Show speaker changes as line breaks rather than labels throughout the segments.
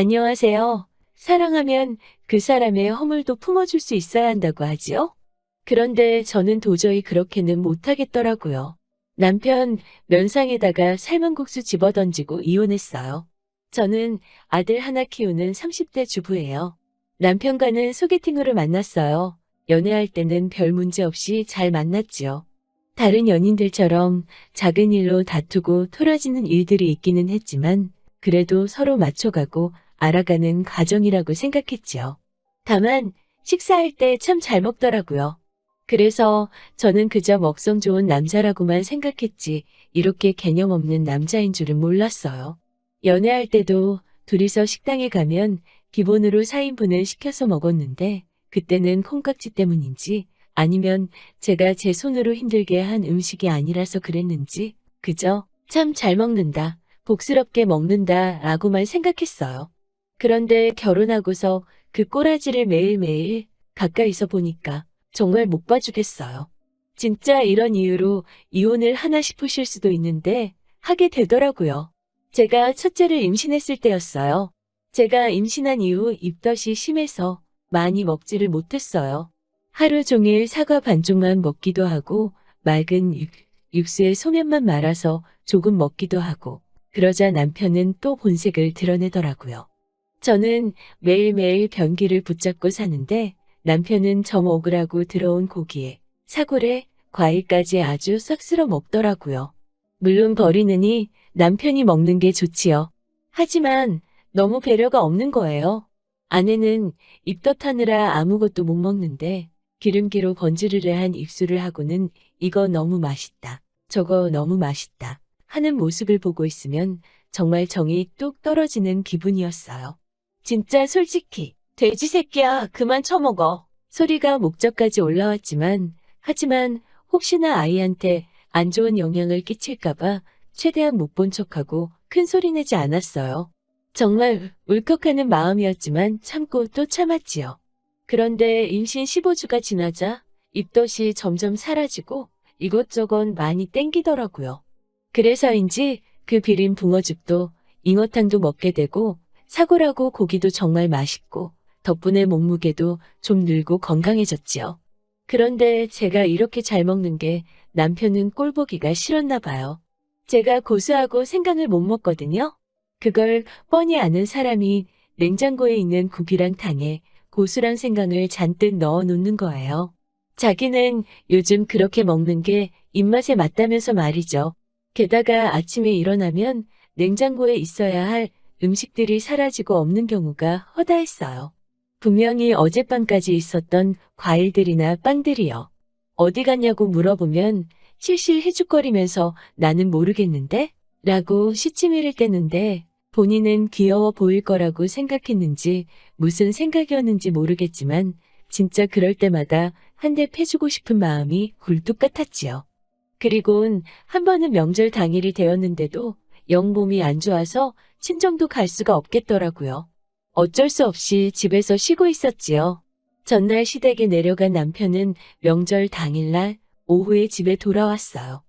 안녕하세요. 사랑하면 그 사람의 허물도 품어줄 수 있어야 한다고 하지요? 그런데 저는 도저히 그렇게는 못하겠더라고요. 남편 면상에다가 삶은 국수 집어던지고 이혼했어요. 저는 아들 하나 키우는 30대 주부예요. 남편과는 소개팅으로 만났어요. 연애할 때는 별 문제 없이 잘 만났지요. 다른 연인들처럼 작은 일로 다투고 토라지는 일들이 있기는 했지만 그래도 서로 맞춰가고 알아가는 과정이라고 생각했지요. 다만 식사할 때 참 잘 먹더라고요. 그래서 저는 그저 먹성 좋은 남자라고만 생각했지 이렇게 개념 없는 남자인 줄은 몰랐어요. 연애할 때도 둘이서 식당에 가면 기본으로 4인분을 시켜서 먹었는데 그때는 콩깍지 때문인지 아니면 제가 제 손으로 힘들게 한 음식이 아니라서 그랬는지 그저 참 잘 먹는다, 복스럽게 먹는다 라고만 생각했어요. 그런데 결혼하고서 그 꼬라지를 매일매일 가까이서 보니까 정말 못 봐주겠어요. 진짜 이런 이유로 이혼을 하나 싶으실 수도 있는데 하게 되더라고요. 제가 첫째를 임신했을 때였어요. 제가 임신한 이후 입덧이 심해서 많이 먹지를 못했어요. 하루 종일 사과 반쪽만 먹기도 하고 맑은 육수에 소면만 말아서 조금 먹기도 하고 그러자 남편은 또 본색을 드러내더라고요. 저는 매일매일 변기를 붙잡고 사는데 남편은 저 먹으라고 들어온 고기에 사골에 과일까지 아주 싹 쓸어 먹더라고요. 물론 버리느니 남편이 먹는 게 좋지요. 하지만 너무 배려가 없는 거예요. 아내는 입덧하느라 아무것도 못 먹는데 기름기로 번지르르한 입술을 하고는 이거 너무 맛있다, 저거 너무 맛있다 하는 모습을 보고 있으면 정말 정이 뚝 떨어지는 기분이었어요. 진짜 솔직히 돼지 새끼야 그만 처먹어 소리가 목젖까지 올라왔지만 하지만 혹시나 아이한테 안 좋은 영향을 끼칠까봐 최대한 못 본 척하고 큰 소리 내지 않았어요. 정말 울컥하는 마음이었지만 참고 또 참았지요. 그런데 임신 15주가 지나자 입덧이 점점 사라지고 이것저것 많이 땡기더라고요. 그래서인지 그 비린 붕어죽도 잉어탕도 먹게 되고 사골하고 고기도 정말 맛있고 덕분에 몸무게도 좀 늘고 건강해졌지요. 그런데 제가 이렇게 잘 먹는 게 남편은 꼴보기가 싫었나 봐요. 제가 고수하고 생강을 못 먹거든요. 그걸 뻔히 아는 사람이 냉장고에 있는 국이랑 탕에 고수랑 생강을 잔뜩 넣어 놓는 거예요. 자기는 요즘 그렇게 먹는 게 입맛에 맞다면서 말이죠. 게다가 아침에 일어나면 냉장고에 있어야 할 음식들이 사라지고 없는 경우가 허다했어요. 분명히 어젯밤까지 있었던 과일들이나 빵들이요. 어디 갔냐고 물어보면 실실 해죽거리면서 나는 모르겠는데? 라고 시치미를 떼는데 본인은 귀여워 보일 거라고 생각했는지 무슨 생각이었는지 모르겠지만 진짜 그럴 때마다 한 대 패주고 싶은 마음이 굴뚝 같았지요. 그리곤 한 번은 명절 당일이 되었는데도 영 몸이 안 좋아서 친정도 갈 수가 없겠더라고요. 어쩔 수 없이 집에서 쉬고 있었지요. 전날 시댁에 내려간 남편은 명절 당일날 오후에 집에 돌아왔어요.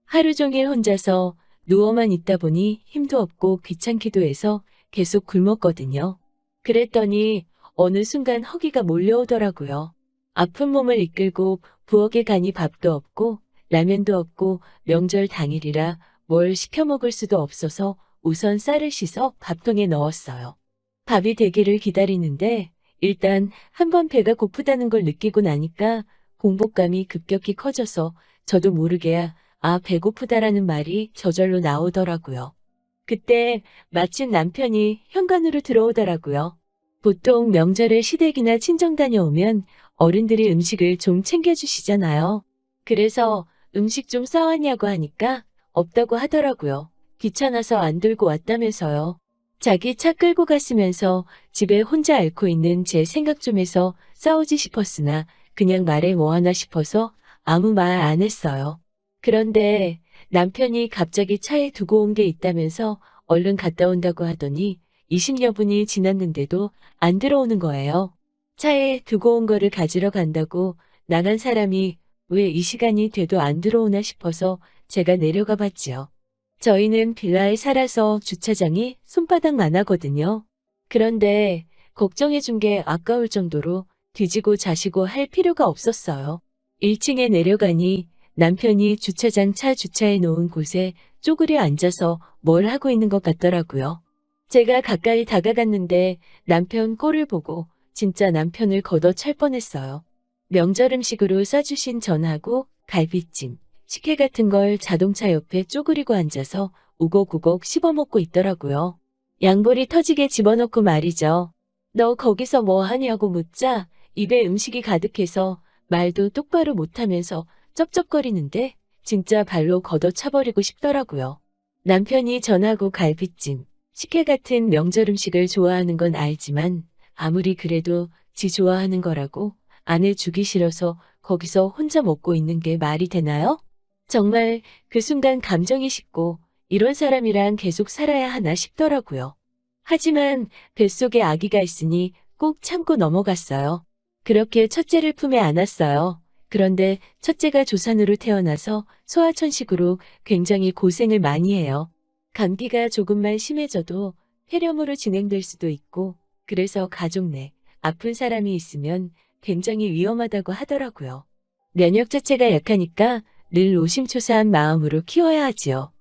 하루 종일 혼자서 누워만 있다 보니 힘도 없고 귀찮기도 해서 계속 굶었거든요. 그랬더니 어느 순간 허기가 몰려오더라고요. 아픈 몸을 이끌고 부엌에 가니 밥도 없고 라면도 없고 명절 당일이라 뭘 시켜 먹을 수도 없어서 우선 쌀을 씻어 밥통에 넣었어요. 밥이 되기를 기다리는데 일단 한번 배가 고프다는 걸 느끼고 나니까 공복감이 급격히 커져서 저도 모르게 배고프다라는 말이 저절로 나오더라고요. 그때 마침 남편이 현관으로 들어오더라고요. 보통 명절에 시댁이나 친정 다녀오면 어른들이 음식을 좀 챙겨주시잖아요. 그래서 음식 좀 싸왔냐고 하니까 없다고 하더라고요. 귀찮아서 안 들고 왔다면서요. 자기 차 끌고 갔으면서 집에 혼자 앓고 있는 제 생각 좀 해서 싸우지 싶었으나 그냥 말해 뭐 하나 싶어서 아무 말 안 했어요. 그런데 남편이 갑자기 차에 두고 온 게 있다면서 얼른 갔다 온다고 하더니 20여 분이 지났는데도 안 들어오는 거예요. 차에 두고 온 거를 가지러 간다고 나간 사람이 왜 이 시간이 돼도 안 들어오나 싶어서 제가 내려가 봤지요. 저희는 빌라에 살아서 주차장이 손바닥만 하거든요. 그런데 걱정해준 게 아까울 정도로 뒤지고 자시고 할 필요가 없었어요. 1층에 내려가니 남편이 주차장 차 주차해 놓은 곳에 쪼그려 앉아서 뭘 하고 있는 것 같더라고요. 제가 가까이 다가갔는데 남편 꼴을 보고 진짜 남편을 걷어찰 뻔했어요. 명절 음식으로 싸주신 전하고 갈비찜, 식혜 같은 걸 자동차 옆에 쪼그리고 앉아서 우걱우걱 씹어먹고 있더라고요. 양볼이 터지게 집어넣고 말이죠. 너 거기서 뭐 하냐고 묻자 입에 음식이 가득해서 말도 똑바로 못하면서 쩝쩝거리는데 진짜 발로 걷어차버리고 싶더라고요. 남편이 전하고 갈비찜, 식혜 같은 명절 음식을 좋아하는 건 알지만 아무리 그래도 지 좋아하는 거라고 아내 주기 싫어서 거기서 혼자 먹고 있는 게 말이 되나요? 정말 그 순간 감정이 식고 이런 사람이랑 계속 살아야 하나 싶더라고요. 하지만 뱃속에 아기가 있으니 꼭 참고 넘어갔어요. 그렇게 첫째를 품에 안았어요. 그런데 첫째가 조산으로 태어나서 소아천식으로 굉장히 고생을 많이 해요. 감기가 조금만 심해져도 폐렴으로 진행될 수도 있고 그래서 가족 내 아픈 사람이 있으면 굉장히 위험하다고 하더라고요. 면역 자체가 약하니까 늘 노심초사한 마음으로 키워야 하지요.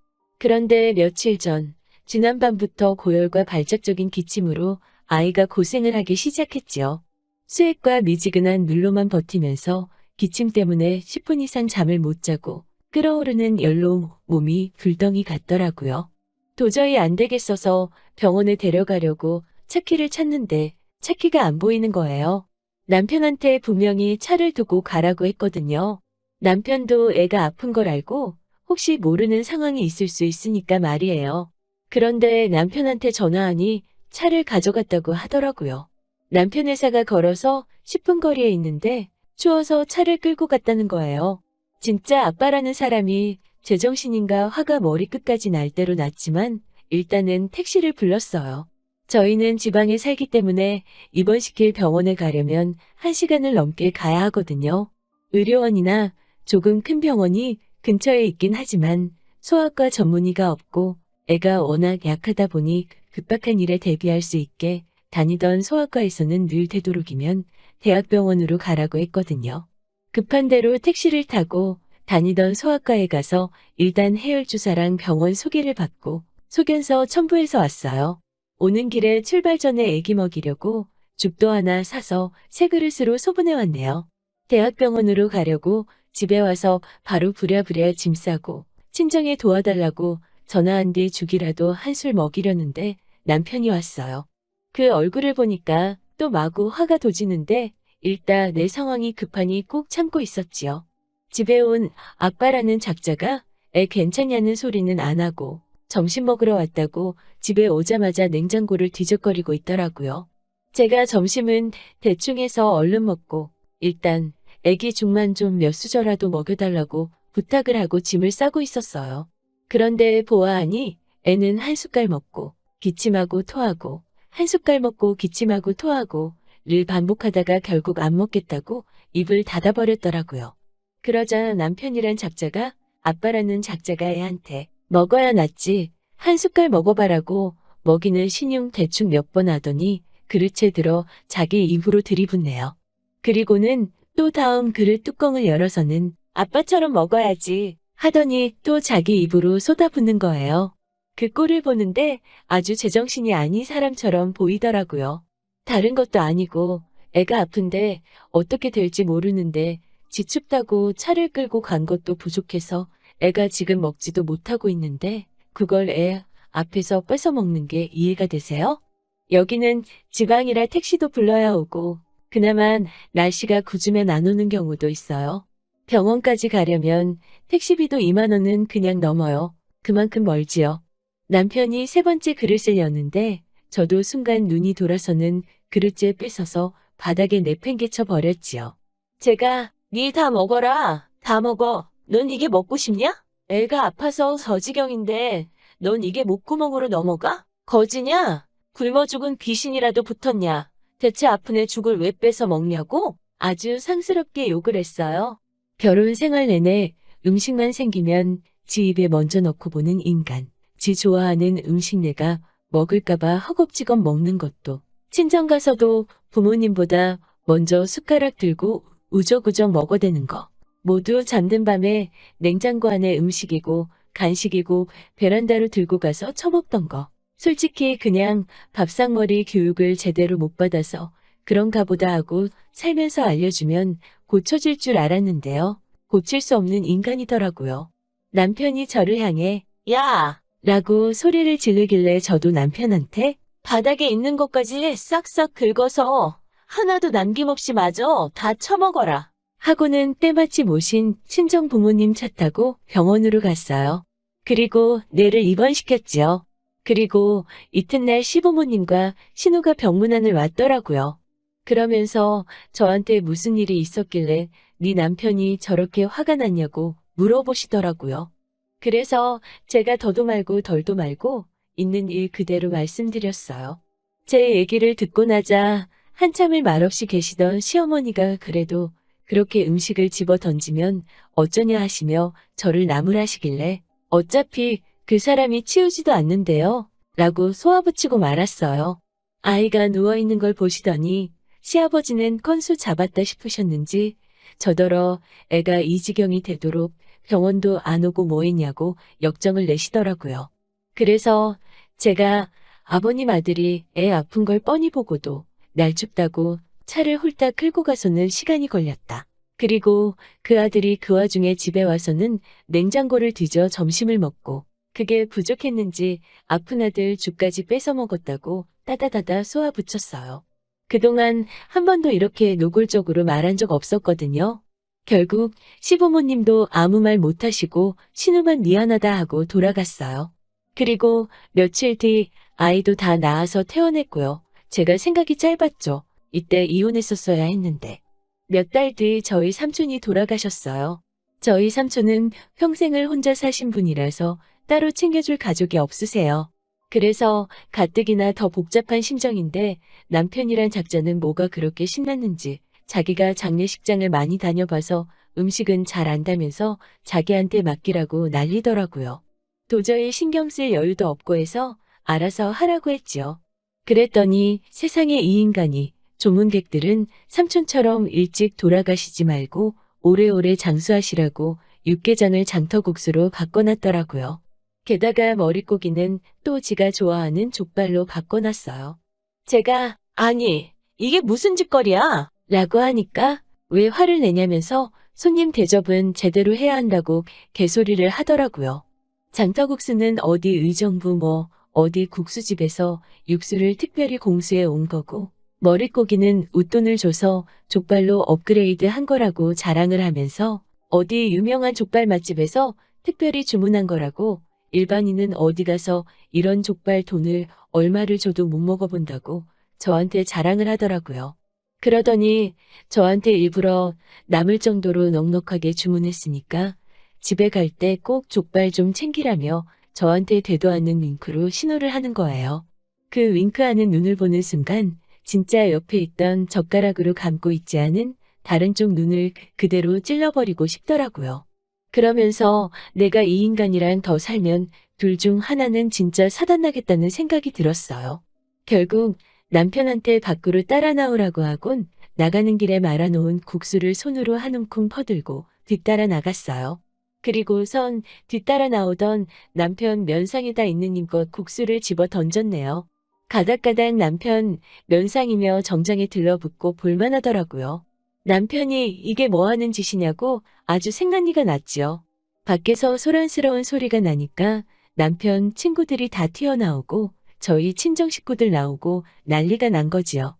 그런데 며칠 전 지난밤부터 고열과 발작적인 기침으로 아이가 고생을 하기 시작했지요. 수액과 미지근한 물로만 버티면서 기침 때문에 10분 이상 잠을 못 자고 끓어오르는 열로 몸이 불덩이 같더라고요. 도저히 안 되겠어서 병원에 데려가려고 차키를 찾는데 차키가 안 보이는 거예요. 남편한테 분명히 차를 두고 가라고 했거든요. 남편도 애가 아픈 걸 알고 혹시 모르는 상황이 있을 수 있으니까 말이에요. 그런데 남편한테 전화하니 차를 가져갔다고 하더라고요. 남편 회사가 걸어서 10분 거리에 있는데 추워서 차를 끌고 갔다는 거예요. 진짜 아빠라는 사람이 제정신인가 화가 머리끝까지 날 대로 났지만 일단은 택시를 불렀어요. 저희는 지방에 살기 때문에 입원시킬 병원에 가려면 1시간을 넘게 가야 하거든요. 의료원이나 조금 큰 병원이 근처에 있긴 하지만 소아과 전문의가 없고 애가 워낙 약하다 보니 급박한 일에 대비할 수 있게 다니던 소아과에서는 늘 되도록이면 대학병원으로 가라고 했거든요. 급한 대로 택시를 타고 다니던 소아과에 가서 일단 해열주사랑 병원 소개를 받고 소견서 첨부해서 왔어요. 오는 길에 출발 전에 애기 먹이려고 죽도 하나 사서 새 그릇으로 소분해 왔네요. 대학병원으로 가려고 집에 와서 바로 부랴부랴 짐 싸고 친정에 도와달라고 전화한 뒤 죽이라도 한술 먹이려는데 남편이 왔어요. 그 얼굴을 보니까 또 마구 화가 도지는데 일단 내 상황이 급하니 꼭 참고 있었지요. 집에 온 아빠라는 작자가 애 괜찮냐는 소리는 안 하고 점심 먹으러 왔다고 집에 오자마자 냉장고를 뒤적거리고 있더라고요. 제가 점심은 대충 해서 얼른 먹고 일단 애기 죽만 좀 몇 수저라도 먹여달라고 부탁을 하고 짐을 싸고 있었어요. 그런데 보아하니 애는 한 숟갈 먹고 기침하고 토하고 한 숟갈 먹고 기침하고 토하고 를 반복하다가 결국 안 먹겠다고 입을 닫아버렸더라고요. 그러자 남편이란 작자가 아빠라는 작자가 애한테 먹어야 낫지 한 숟갈 먹어봐라고 먹이는 신용 대충 몇 번 하더니 그릇에 들어 자기 입으로 들이붓네요. 그리고는 또 다음 그릇 뚜껑을 열어서는 아빠처럼 먹어야지 하더니 또 자기 입으로 쏟아붓는 거예요. 그 꼴을 보는데 아주 제정신이 아닌 사람처럼 보이더라고요. 다른 것도 아니고 애가 아픈데 어떻게 될지 모르는데 지 춥다고 차를 끌고 간 것도 부족해서 애가 지금 먹지도 못하고 있는데 그걸 애 앞에서 뺏어 먹는 게 이해가 되세요? 여기는 지방이라 택시도 불러야 오고 그나마 날씨가 궂으면 안 오는 경우도 있어요. 병원까지 가려면 택시비도 2만 원은 그냥 넘어요. 그만큼 멀지요. 남편이 세 번째 그릇을 여는데 저도 순간 눈이 돌아서는 그릇째 뺏어서 바닥에 내팽개쳐 버렸지요. 제가 니 다 먹어라. 다 먹어. 넌 이게 먹고 싶냐? 애가 아파서 저지경인데 넌 이게 목구멍으로 넘어가? 거지냐? 굶어 죽은 귀신이라도 붙었냐? 대체 아픈 애 죽을 왜 뺏어 먹냐고? 아주 상스럽게 욕을 했어요. 결혼 생활 내내 음식만 생기면 지 입에 먼저 넣고 보는 인간. 지 좋아하는 음식 내가 먹을까봐 허겁지겁 먹는 것도 친정 가서도 부모님보다 먼저 숟가락 들고 우적우적 먹어대는 거. 모두 잠든 밤에 냉장고 안에 음식이고 간식이고 베란다로 들고 가서 처먹던 거. 솔직히 그냥 밥상머리 교육을 제대로 못 받아서 그런가 보다 하고 살면서 알려주면 고쳐질 줄 알았는데요. 고칠 수 없는 인간이더라고요. 남편이 저를 향해 야! 라고 소리를 지르길래 저도 남편한테 바닥에 있는 것까지 싹싹 긁어서 하나도 남김없이 마저 다 처먹어라. 하고는 때마침 오신 친정 부모님 차 타고 병원으로 갔어요. 그리고 뇌를 입원시켰지요. 그리고 이튿날 시부모님과 신우가 병문안을 왔더라고요. 그러면서 저한테 무슨 일이 있었길래 네 남편이 저렇게 화가 났냐고 물어보시더라고요. 그래서 제가 더도 말고 덜도 말고 있는 일 그대로 말씀드렸어요. 제 얘기를 듣고 나자 한참을 말없이 계시던 시어머니가 그래도 그렇게 음식을 집어 던지면 어쩌냐 하시며 저를 나무라시길래 어차피 그 사람이 치우지도 않는데요. 라고 쏘아붙이고 말았어요. 아이가 누워있는 걸 보시더니 시아버지는 건수 잡았다 싶으셨는지 저더러 애가 이 지경이 되도록 병원도 안 오고 뭐 했냐고 역정을 내시더라고요. 그래서 제가 아버님 아들이 애 아픈 걸 뻔히 보고도 날 춥다고 차를 홀딱 끌고 가서는 시간이 걸렸다. 그리고 그 아들이 그 와중에 집에 와서는 냉장고를 뒤져 점심을 먹고 그게 부족했는지 아픈 아들 죽까지 뺏어 먹었다고 따다다다 쏘아붙였어요. 그동안 한 번도 이렇게 노골적으로 말한 적 없었거든요. 결국 시부모님도 아무 말 못하시고 신우만 미안하다 하고 돌아갔어요. 그리고 며칠 뒤 아이도 다 낳아서 퇴원했고요. 제가 생각이 짧았죠. 이때 이혼했었어야 했는데. 몇 달 뒤 저희 삼촌이 돌아가셨어요. 저희 삼촌은 평생을 혼자 사신 분이라서 따로 챙겨줄 가족이 없으세요. 그래서 가뜩이나 더 복잡한 심정인데 남편이란 작자는 뭐가 그렇게 신났는지 자기가 장례식장을 많이 다녀봐서 음식은 잘 안다면서 자기한테 맡기라고 난리더라고요. 도저히 신경 쓸 여유도 없고 해서 알아서 하라고 했지요. 그랬더니 세상에 이 인간이 조문객들은 삼촌처럼 일찍 돌아가시지 말고 오래오래 장수하시라고 육개장을 장터국수로 바꿔놨더라고요. 게다가 머릿고기는 또 지가 좋아하는 족발로 바꿔놨어요. 제가 아니 이게 무슨 짓거리야? 라고 하니까 왜 화를 내냐면서 손님 대접은 제대로 해야 한다고 개소리를 하더라고요. 장터국수는 어디 의정부 뭐 어디 국수집에서 육수를 특별히 공수해 온 거고 머릿고기는 웃돈을 줘서 족발로 업그레이드 한 거라고 자랑을 하면서 어디 유명한 족발 맛집에서 특별히 주문한 거라고 일반인은 어디 가서 이런 족발 돈을 얼마를 줘도 못 먹어본다고 저한테 자랑을 하더라고요. 그러더니 저한테 일부러 남을 정도로 넉넉하게 주문했으니까 집에 갈 때 꼭 족발 좀 챙기라며 저한테 되도 않는 윙크로 신호를 하는 거예요. 그 윙크하는 눈을 보는 순간 진짜 옆에 있던 젓가락으로 감고 있지 않은 다른 쪽 눈을 그대로 찔러버리고 싶더라고요. 그러면서 내가 이 인간이랑 더 살면 둘 중 하나는 진짜 사단나겠다는 생각이 들었어요. 결국 남편한테 밖으로 따라 나오라고 하곤 나가는 길에 말아놓은 국수를 손으로 한 움큼 퍼들고 뒤따라 나갔어요. 그리고선 뒤따라 나오던 남편 면상에다 있는 힘껏 국수를 집어 던졌네요. 가닥가닥 남편 면상이며 정장에 들러붙고 볼만하더라고요. 남편이 이게 뭐하는 짓이냐고 아주 생난리가 났지요. 밖에서 소란스러운 소리가 나니까 남편 친구들이 다 튀어나오고 저희 친정 식구들 나오고 난리가 난 거지요.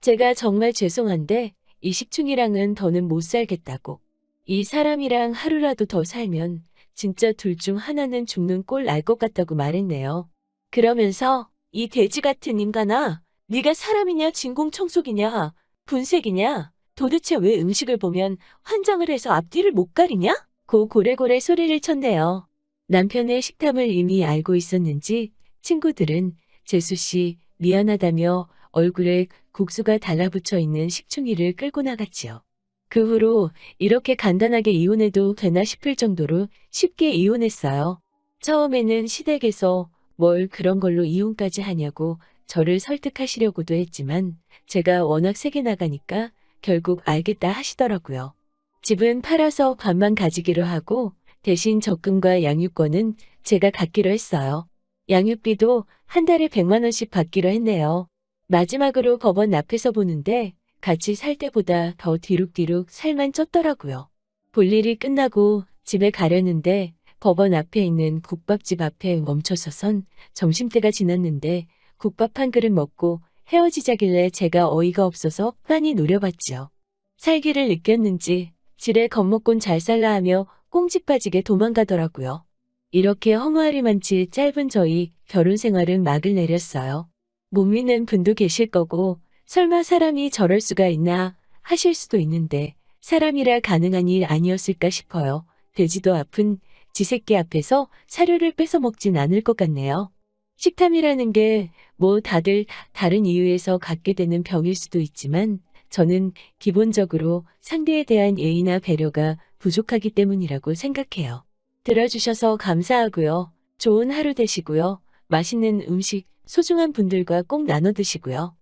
제가 정말 죄송한데 이 식충이랑은 더는 못 살겠다고. 이 사람이랑 하루라도 더 살면 진짜 둘 중 하나는 죽는 꼴 날 것 같다고 말했네요. 그러면서 이 돼지 같은 인간아, 네가 사람이냐 진공청소기냐 분색이냐 도대체 왜 음식을 보면 환장을 해서 앞뒤를 못 가리냐? 고 고래고래 소리를 쳤네요. 남편의 식탐을 이미 알고 있었는지 친구들은 재수씨 미안하다며 얼굴에 국수가 달라붙어 있는 식충이를 끌고 나갔지요. 그 후로 이렇게 간단하게 이혼해도 되나 싶을 정도로 쉽게 이혼했어요. 처음에는 시댁에서 뭘 그런 걸로 이혼까지 하냐고 저를 설득하시려고도 했지만 제가 워낙 세게 나가니까 결국 알겠다 하시더라고요. 집은 팔아서 반만 가지기로 하고 대신 적금과 양육권은 제가 갖기로 했어요. 양육비도 한 달에 100만 원씩 받기로 했네요. 마지막으로 법원 앞에서 보는데 같이 살 때보다 더 뒤룩뒤룩 살만 쪘더라고요. 볼일이 끝나고 집에 가려는데 법원 앞에 있는 국밥집 앞에 멈춰서선 점심때가 지났는데 국밥 한 그릇 먹고 헤어지자길래 제가 어이가 없어서 빤히 노려봤지요. 살기를 느꼈는지 지레 겁먹곤 잘 살라 하며 꽁직 빠지게 도망가더라고요. 이렇게 허무하리만치 짧은 저희 결혼 생활은 막을 내렸어요. 못 믿는 분도 계실 거고 설마 사람이 저럴 수가 있나 하실 수도 있는데 사람이라 가능한 일 아니었을까 싶어요. 되지도 아픈 지 새끼 앞에서 사료를 뺏어 먹진 않을 것 같네요. 식탐이라는 게 뭐 다들 다른 이유에서 갖게 되는 병일 수도 있지만 저는 기본적으로 상대에 대한 예의나 배려가 부족하기 때문이라고 생각해요. 들어주셔서 감사하고요. 좋은 하루 되시고요. 맛있는 음식 소중한 분들과 꼭 나눠 드시고요.